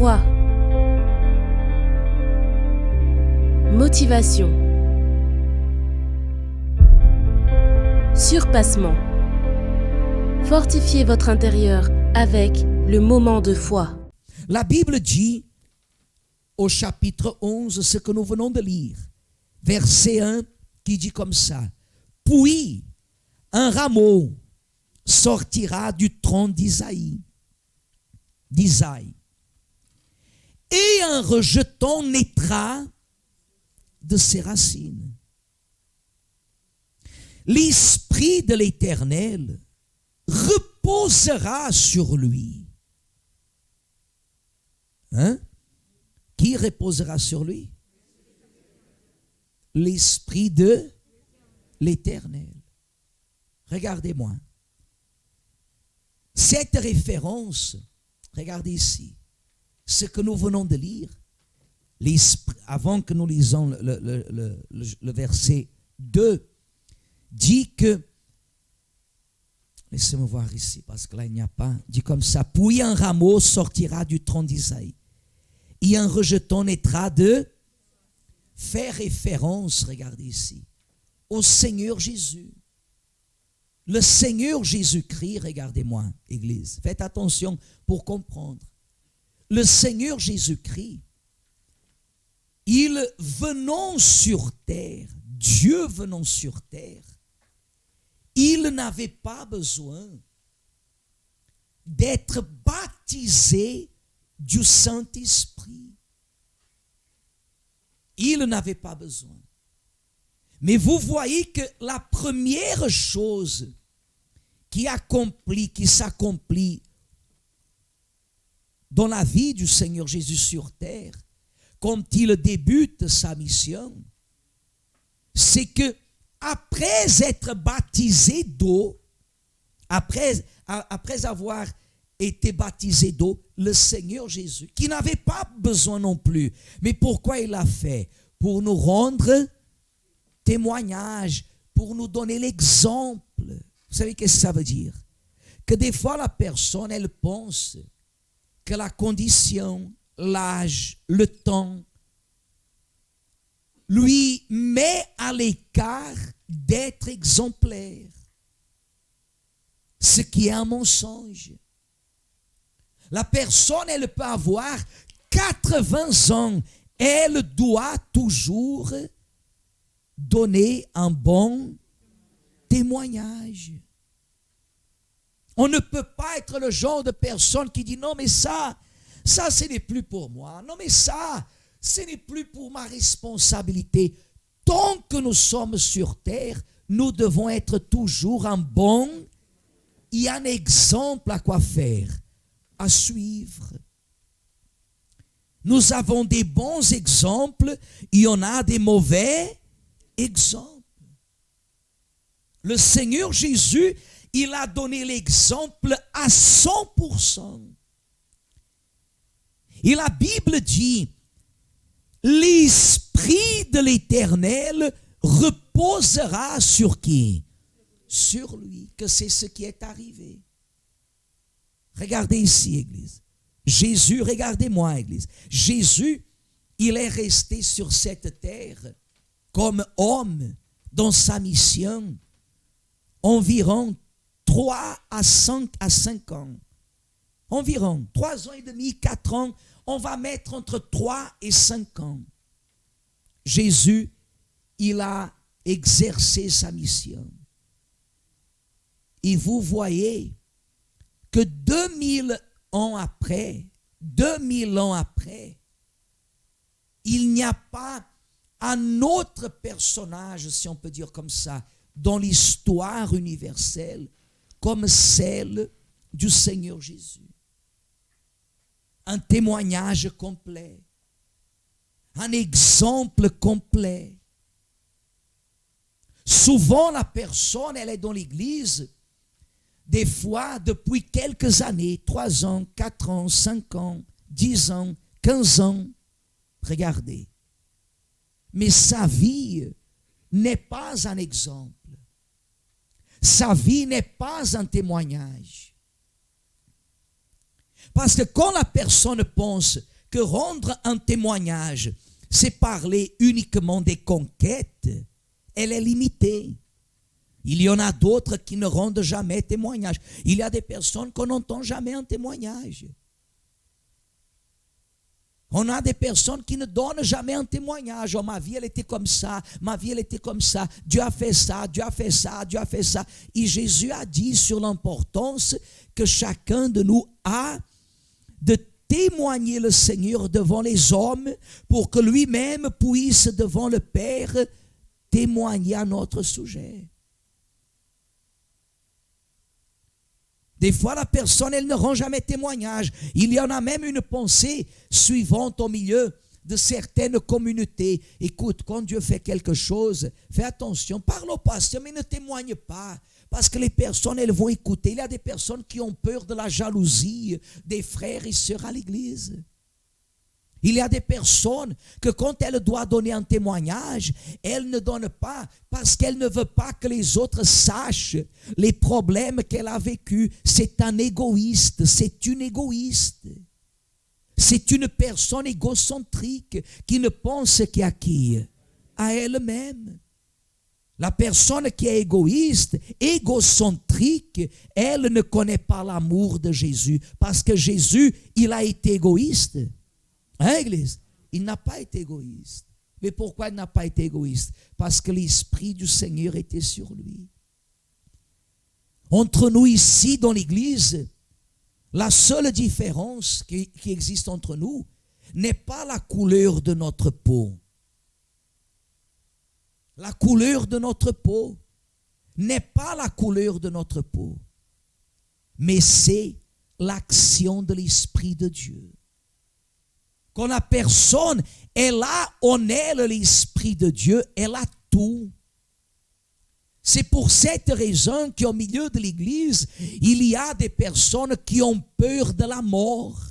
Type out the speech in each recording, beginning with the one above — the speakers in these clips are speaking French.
Foi. Motivation. Surpassement. Fortifiez votre intérieur avec le moment de foi. La Bible dit au chapitre 11 ce que nous venons de lire. Verset 1 qui dit comme ça. Puis un rameau sortira du tronc d'Isaïe. Et un rejeton naîtra de ses racines. L'Esprit de l'Éternel reposera sur lui. Qui reposera sur lui? L'Esprit de l'Éternel. Regardez-moi. Cette référence, regardez ici, ce que nous venons de lire, avant que nous lisons le verset 2, dit que, laissez-moi voir ici, parce que là il n'y a pas, dit comme ça, puis un rameau sortira du tronc d'Isaïe, et un rejeton naîtra de, fait référence, regardez ici, au Seigneur Jésus. Le Seigneur Jésus-Christ, regardez-moi, Église, faites attention pour comprendre. Le Seigneur Jésus-Christ, il venant sur terre, Dieu venant sur terre, il n'avait pas besoin d'être baptisé du Saint-Esprit. Il n'avait pas besoin. Mais vous voyez que la première chose qui s'accomplit dans la vie du Seigneur Jésus sur terre, quand il débute sa mission, c'est que après être baptisé d'eau, après avoir été baptisé d'eau, le Seigneur Jésus, qui n'avait pas besoin non plus, mais pourquoi il l'a fait? Pour nous rendre témoignage, pour nous donner l'exemple. Vous savez qu'est-ce que ça veut dire? Que des fois la personne, elle pense que la condition, l'âge, le temps, lui met à l'écart d'être exemplaire. Ce qui est un mensonge. La personne, elle peut avoir 80 ans, elle doit toujours donner un bon témoignage. On ne peut pas être le genre de personne qui dit non mais ça ce n'est plus pour moi. Non mais ça, ce n'est plus pour ma responsabilité. Tant que nous sommes sur terre, nous devons être toujours un bon et un exemple à quoi faire, à suivre. Nous avons des bons exemples et on a des mauvais exemples. Le Seigneur Jésus, il a donné l'exemple à 100%. Et la Bible dit, l'Esprit de l'Éternel reposera sur qui? Sur lui, que c'est ce qui est arrivé. Regardez ici, Église. Jésus, regardez-moi, Église. Jésus, il est resté sur cette terre comme homme dans sa mission environ 3 à 5 ans. Environ 3 ans et demi, 4 ans, on va mettre entre 3 et 5 ans. Jésus, il a exercé sa mission. Et vous voyez que 2000 ans après, il n'y a pas un autre personnage, si on peut dire comme ça, dans l'histoire universelle, comme celle du Seigneur Jésus. Un témoignage complet, un exemple complet. Souvent, la personne, elle est dans l'église, des fois, depuis quelques années, 3 ans, 4 ans, 5 ans, 10 ans, 15 ans. Regardez. Mais sa vie n'est pas un exemple. Sa vie n'est pas un témoignage. Parce que quand la personne pense que rendre un témoignage, c'est parler uniquement des conquêtes, elle est limitée. Il y en a d'autres qui ne rendent jamais témoignage. Il y a des personnes qu'on n'entend jamais un témoignage. On a des personnes qui ne donnent jamais un témoignage. Oh, ma vie, elle était comme ça. Ma vie, elle était comme ça. Dieu a fait ça, Dieu a fait ça, Dieu a fait ça. Et Jésus a dit sur l'importance que chacun de nous a de témoigner le Seigneur devant les hommes pour que lui-même puisse devant le Père témoigner à notre sujet. Des fois, la personne, elle ne rend jamais témoignage. Il y en a même une pensée suivante au milieu de certaines communautés. Écoute, quand Dieu fait quelque chose, fais attention, parle au pasteur, mais ne témoigne pas. Parce que les personnes, elles vont écouter. Il y a des personnes qui ont peur de la jalousie des frères et sœurs à l'église. Il y a des personnes que quand elle doit donner un témoignage, elle ne donne pas parce qu'elle ne veut pas que les autres sachent les problèmes qu'elle a vécus. C'est un égoïste, c'est une égoïste. C'est une personne égocentrique qui ne pense qu'à qui? À elle-même. La personne qui est égoïste, égocentrique, elle ne connaît pas l'amour de Jésus. Parce que Jésus, il a été égoïste. Hein, Église? Il n'a pas été égoïste. Mais pourquoi il n'a pas été égoïste? Parce que l'Esprit du Seigneur était sur lui. Entre nous ici dans l'Église, la seule différence qui existe entre nous n'est pas la couleur de notre peau. La couleur de notre peau n'est pas la couleur de notre peau, mais c'est l'action de l'Esprit de Dieu. Quand la personne, elle a en elle l'Esprit de Dieu, elle a tout. C'est pour cette raison qu'au milieu de l'Église, il y a des personnes qui ont peur de la mort,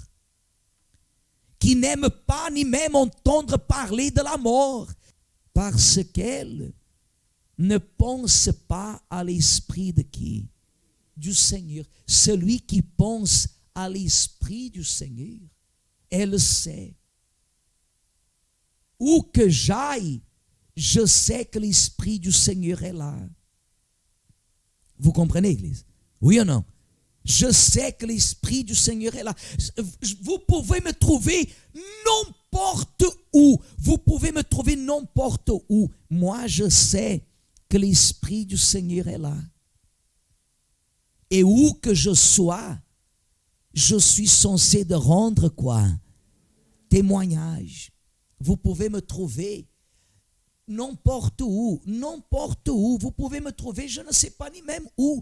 qui n'aiment pas ni même entendre parler de la mort, parce qu'elles ne pensent pas à l'Esprit de qui? Du Seigneur. Celui qui pense à l'Esprit du Seigneur, elle sait. Où que j'aille, je sais que l'Esprit du Seigneur est là. Vous comprenez, Église? Oui ou non? Je sais que l'Esprit du Seigneur est là. Vous pouvez me trouver n'importe où. Vous pouvez me trouver n'importe où. Moi, je sais que l'Esprit du Seigneur est là. Et où que je sois, je suis censé de rendre quoi? Témoignage. Vous pouvez me trouver n'importe où. Vous pouvez me trouver, je ne sais pas ni même où.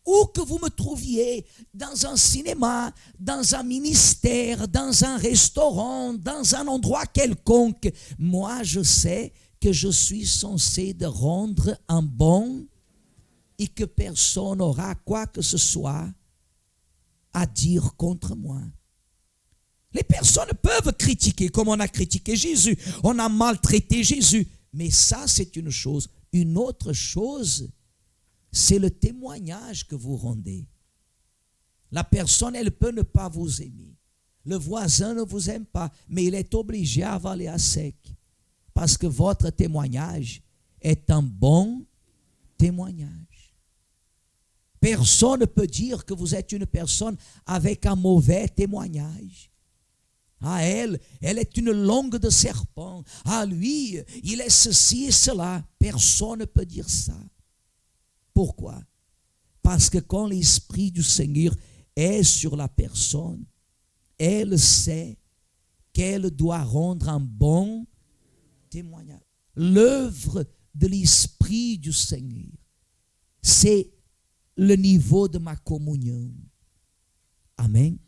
Où que vous me trouviez, dans un cinéma, dans un ministère, dans un restaurant, dans un endroit quelconque, moi je sais que je suis censé de rendre un bon et que personne n'aura quoi que ce soit à dire contre moi. Les personnes peuvent critiquer comme on a critiqué Jésus, on a maltraité Jésus, mais ça c'est une chose. Une autre chose, c'est le témoignage que vous rendez. La personne, elle peut ne pas vous aimer. Le voisin ne vous aime pas, mais il est obligé à avaler à sec. Parce que votre témoignage est un bon témoignage. Personne ne peut dire que vous êtes une personne avec un mauvais témoignage. Ah, elle est une langue de serpent. Ah, lui, il est ceci et cela. Personne ne peut dire ça. Pourquoi? Parce que quand l'Esprit du Seigneur est sur la personne, elle sait qu'elle doit rendre un bon témoignage. L'œuvre de l'Esprit du Seigneur, c'est le niveau de ma communion. Amen.